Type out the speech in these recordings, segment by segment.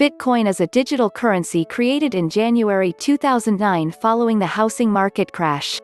Bitcoin is a digital currency created in January 2009 following the housing market crash.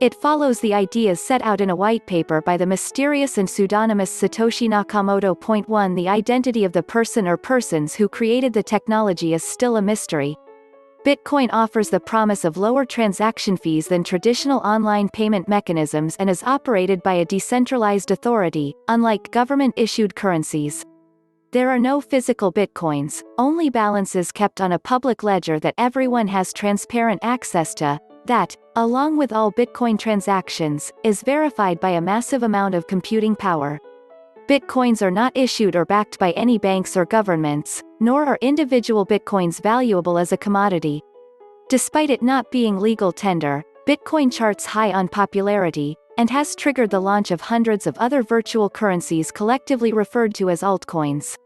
It follows the ideas set out in a white paper by the mysterious and pseudonymous Satoshi Nakamoto. 1. The identity of the person or persons who created the technology is still a mystery. Bitcoin offers the promise of lower transaction fees than traditional online payment mechanisms and is operated by a decentralized authority, unlike government-issued currencies. There are no physical bitcoins, only balances kept on a public ledger that everyone has transparent access to, that, along with all Bitcoin transactions, is verified by a massive amount of computing power. Bitcoins are not issued or backed by any banks or governments, nor are individual bitcoins valuable as a commodity. Despite it not being legal tender, Bitcoin charts high on popularity, and has triggered the launch of hundreds of other virtual currencies collectively referred to as altcoins.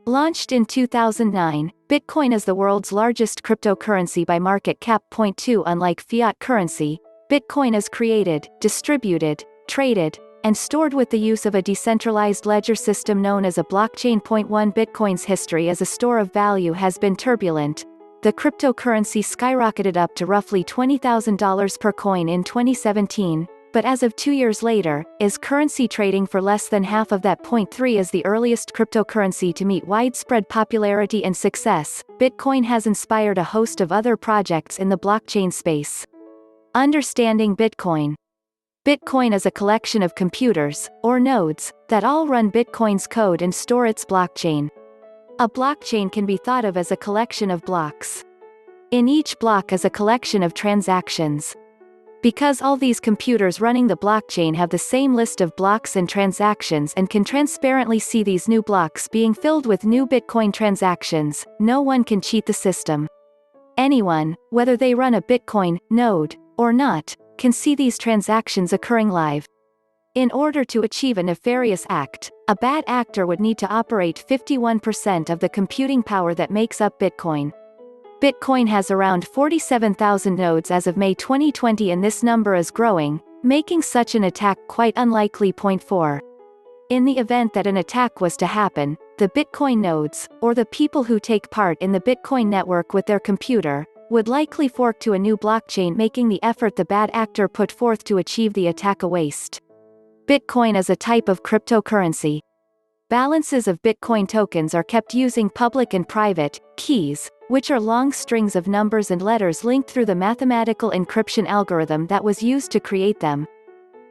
Launched in 2009, Bitcoin is the world's largest cryptocurrency by market cap. 2 Unlike fiat currency, Bitcoin is created, distributed, traded, and stored with the use of a decentralized ledger system known as a blockchain. 1 Bitcoin's history as a store of value has been turbulent. The cryptocurrency skyrocketed up to roughly $20,000 per coin in 2017, but as of 2 years later, is currency trading for less than half of that. 3 As the earliest cryptocurrency to meet widespread popularity and success, Bitcoin has inspired a host of other projects in the blockchain space. Understanding Bitcoin. Bitcoin is a collection of computers, or nodes, that all run Bitcoin's code and store its blockchain. A blockchain can be thought of as a collection of blocks. In each block is a collection of transactions. Because all these computers running the blockchain have the same list of blocks and transactions and can transparently see these new blocks being filled with new Bitcoin transactions, no one can cheat the system. Anyone, whether they run a Bitcoin node or not, can see these transactions occurring live. In order to achieve a nefarious act, a bad actor would need to operate 51% of the computing power that makes up Bitcoin. Bitcoin has around 47,000 nodes as of May 2020, and this number is growing, making such an attack quite unlikely. 4. In the event that an attack was to happen, the Bitcoin nodes, or the people who take part in the Bitcoin network with their computer, would likely fork to a new blockchain, making the effort the bad actor put forth to achieve the attack a waste. Bitcoin is a type of cryptocurrency. Balances of Bitcoin tokens are kept using public and private keys, which are long strings of numbers and letters linked through the mathematical encryption algorithm that was used to create them.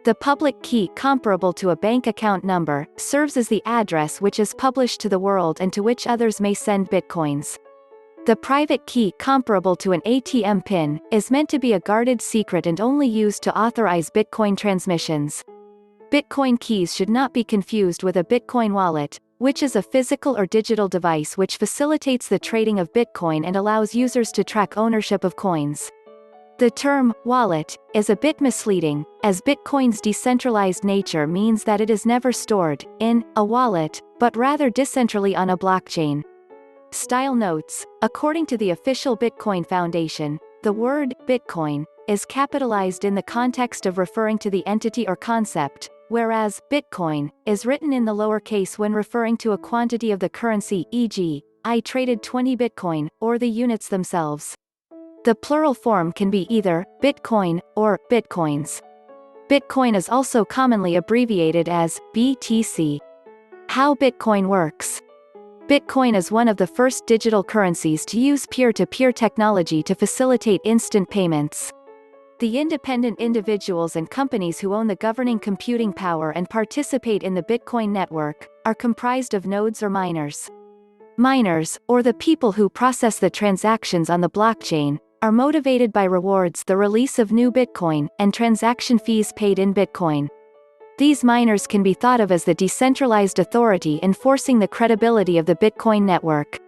The public key, comparable to a bank account number, serves as the address which is published to the world and to which others may send bitcoins. The private key, comparable to an ATM PIN, is meant to be a guarded secret and only used to authorize Bitcoin transmissions. Bitcoin keys should not be confused with a Bitcoin wallet, which is a physical or digital device which facilitates the trading of Bitcoin and allows users to track ownership of coins. The term wallet is a bit misleading, as Bitcoin's decentralized nature means that it is never stored in a wallet, but rather decentrally on a blockchain. Style notes: according to the official Bitcoin Foundation, the word Bitcoin is capitalized in the context of referring to the entity or concept, whereas Bitcoin is written in the lowercase when referring to a quantity of the currency, e.g., I traded 20 Bitcoin, or the units themselves. The plural form can be either Bitcoin or Bitcoins. Bitcoin is also commonly abbreviated as BTC. How Bitcoin works. Bitcoin is one of the first digital currencies to use peer-to-peer technology to facilitate instant payments. The independent individuals and companies who own the governing computing power and participate in the Bitcoin network are comprised of nodes or miners. Miners, or the people who process the transactions on the blockchain, are motivated by rewards, the release of new Bitcoin, and transaction fees paid in Bitcoin. These miners can be thought of as the decentralized authority enforcing the credibility of the Bitcoin network.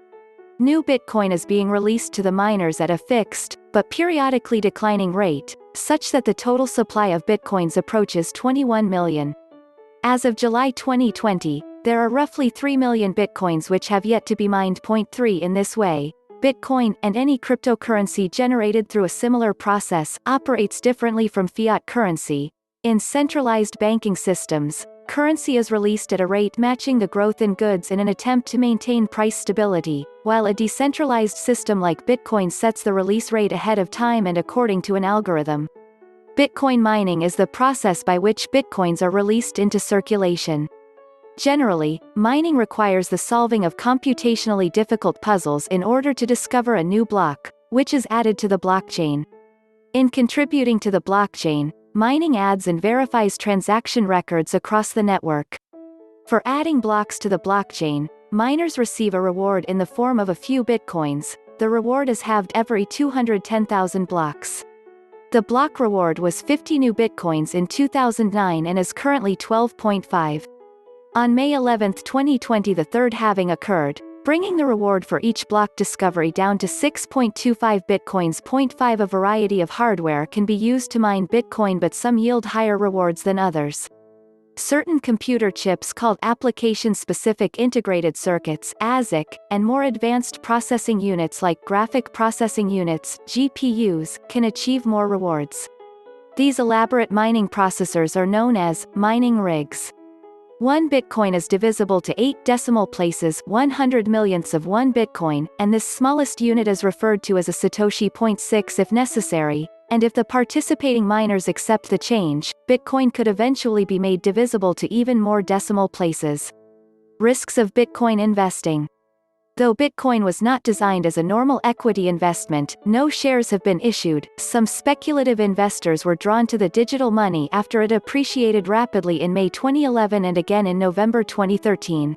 New Bitcoin is being released to the miners at a fixed, but periodically declining rate, such that the total supply of Bitcoins approaches 21 million. As of July 2020, there are roughly 3 million Bitcoins which have yet to be mined. 3 In this way, Bitcoin, and any cryptocurrency generated through a similar process, operates differently from fiat currency. In centralized banking systems, currency is released at a rate matching the growth in goods in an attempt to maintain price stability, while a decentralized system like Bitcoin sets the release rate ahead of time and according to an algorithm. Bitcoin mining is the process by which Bitcoins are released into circulation. Generally, mining requires the solving of computationally difficult puzzles in order to discover a new block, which is added to the blockchain. In contributing to the blockchain, mining adds and verifies transaction records across the network. For adding blocks to the blockchain, miners receive a reward in the form of a few Bitcoins. The reward is halved every 210,000 blocks. The block reward was 50 new Bitcoins in 2009 and is currently 12.5. On May 11, 2020 the third halving occurred, bringing the reward for each block discovery down to 6.25 Bitcoins. 0.5 A variety of hardware can be used to mine Bitcoin, but some yield higher rewards than others. Certain computer chips called Application-Specific Integrated Circuits (ASIC), and more advanced processing units like Graphic Processing Units (GPUs) can achieve more rewards. These elaborate mining processors are known as mining rigs. 1 Bitcoin is divisible to 8 decimal places, 100 millionths of 1 Bitcoin, and this smallest unit is referred to as a Satoshi. 0.6 If necessary, and if the participating miners accept the change, Bitcoin could eventually be made divisible to even more decimal places. Risks of Bitcoin investing. Though Bitcoin was not designed as a normal equity investment, no shares have been issued. Some speculative investors were drawn to the digital money after it appreciated rapidly in May 2011 and again in November 2013.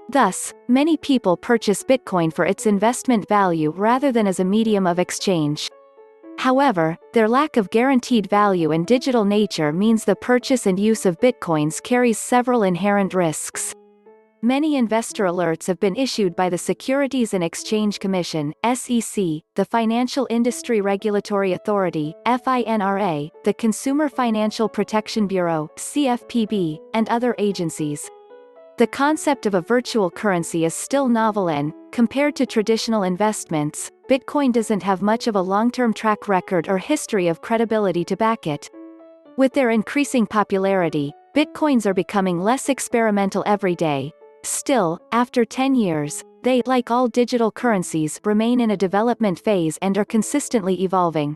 Thus, many people purchase Bitcoin for its investment value rather than as a medium of exchange. However, their lack of guaranteed value and digital nature means the purchase and use of Bitcoins carries several inherent risks. Many investor alerts have been issued by the Securities and Exchange Commission (SEC), the Financial Industry Regulatory Authority (FINRA), the Consumer Financial Protection Bureau (CFPB), and other agencies. The concept of a virtual currency is still novel and, compared to traditional investments, Bitcoin doesn't have much of a long-term track record or history of credibility to back it. With their increasing popularity, Bitcoins are becoming less experimental every day. Still, after 10 years, they, like all digital currencies, remain in a development phase and are consistently evolving.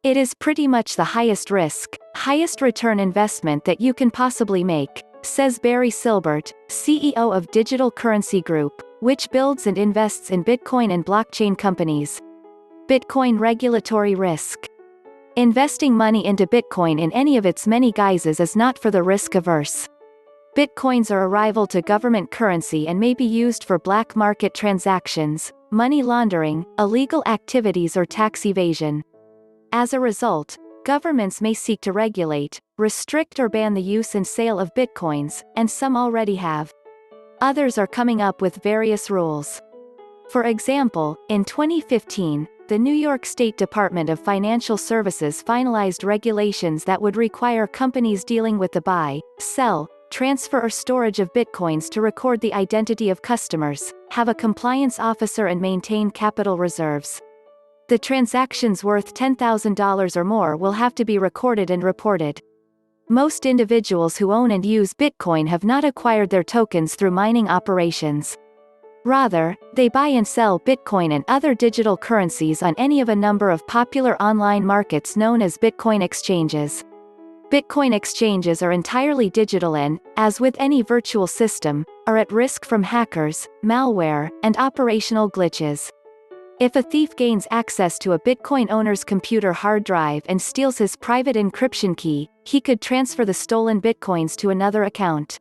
It is pretty much the highest risk, highest return investment that you can possibly make, says Barry Silbert, CEO of Digital Currency Group, which builds and invests in Bitcoin and blockchain companies. Bitcoin regulatory risk. Investing money into Bitcoin in any of its many guises is not for the risk-averse. Bitcoins are a rival to government currency and may be used for black market transactions, money laundering, illegal activities or tax evasion. As a result, governments may seek to regulate, restrict or ban the use and sale of Bitcoins, and some already have. Others are coming up with various rules. For example, in 2015, the New York State Department of Financial Services finalized regulations that would require companies dealing with the buy, sell, transfer or storage of Bitcoins to record the identity of customers, have a compliance officer and maintain capital reserves. The transactions worth $10,000 or more will have to be recorded and reported. Most individuals who own and use Bitcoin have not acquired their tokens through mining operations. Rather, they buy and sell Bitcoin and other digital currencies on any of a number of popular online markets known as Bitcoin exchanges. Bitcoin exchanges are entirely digital and, as with any virtual system, are at risk from hackers, malware, and operational glitches. If a thief gains access to a Bitcoin owner's computer hard drive and steals his private encryption key, he could transfer the stolen Bitcoins to another account.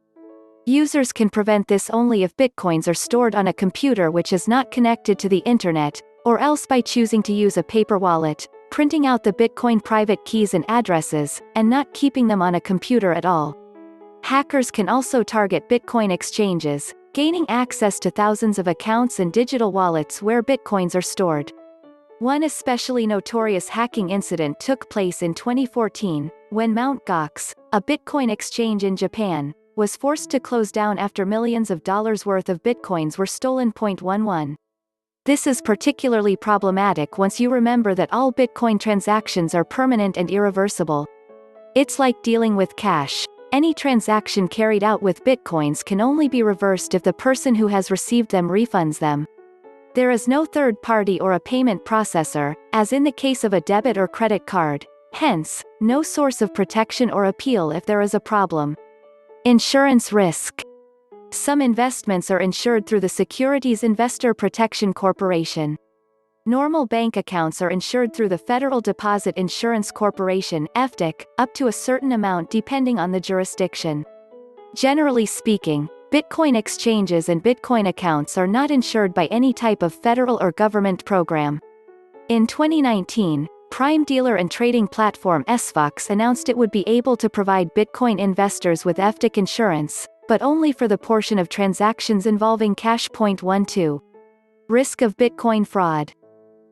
Users can prevent this only if Bitcoins are stored on a computer which is not connected to the internet, or else by choosing to use a paper wallet, printing out the Bitcoin private keys and addresses, and not keeping them on a computer at all. Hackers can also target Bitcoin exchanges, gaining access to thousands of accounts and digital wallets where Bitcoins are stored. One especially notorious hacking incident took place in 2014, when Mt. Gox, a Bitcoin exchange in Japan, was forced to close down after millions of dollars worth of Bitcoins were stolen. 11. This is particularly problematic once you remember that all Bitcoin transactions are permanent and irreversible. It's like dealing with cash. Any transaction carried out with bitcoins can only be reversed if the person who has received them refunds them. There is no third party or a payment processor, as in the case of a debit or credit card, hence, no source of protection or appeal if there is a problem. Insurance risk. Some investments are insured through the Securities Investor Protection Corporation. Normal bank accounts are insured through the Federal Deposit Insurance Corporation (FDIC), up to a certain amount depending on the jurisdiction. Generally speaking, Bitcoin exchanges and Bitcoin accounts are not insured by any type of federal or government program. In 2019, prime dealer and trading platform SFOX announced it would be able to provide Bitcoin investors with FDIC insurance, but only for the portion of transactions involving Cash.12. Risk of Bitcoin fraud.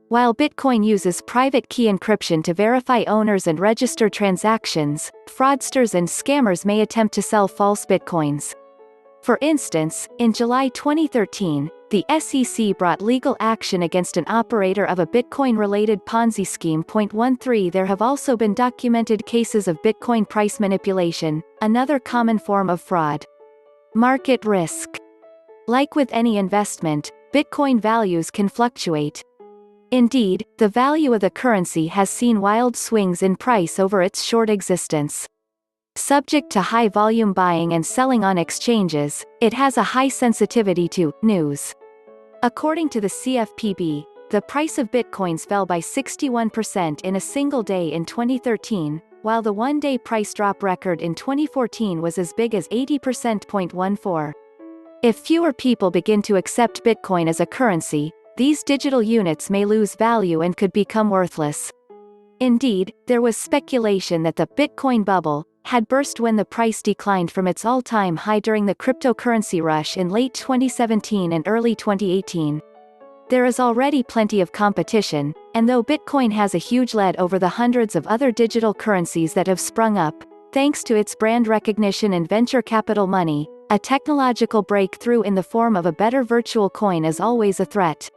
While Bitcoin uses private key encryption to verify owners and register transactions, fraudsters and scammers may attempt to sell false Bitcoins. For instance, in July 2013, the SEC brought legal action against an operator of a Bitcoin-related Ponzi scheme. 13 There have also been documented cases of Bitcoin price manipulation, another common form of fraud. Market risk. Like with any investment, Bitcoin values can fluctuate. Indeed, the value of the currency has seen wild swings in price over its short existence. Subject to high volume buying and selling on exchanges, it has a high sensitivity to news. According to the CFPB, the price of Bitcoins fell by 61% in a single day in 2013, while the one-day price drop record in 2014 was as big as 80%. 14. If fewer people begin to accept Bitcoin as a currency, these digital units may lose value and could become worthless. Indeed, there was speculation that the Bitcoin bubble had burst when the price declined from its all-time high during the cryptocurrency rush in late 2017 and early 2018. There is already plenty of competition, and though Bitcoin has a huge lead over the hundreds of other digital currencies that have sprung up, thanks to its brand recognition and venture capital money, a technological breakthrough in the form of a better virtual coin is always a threat.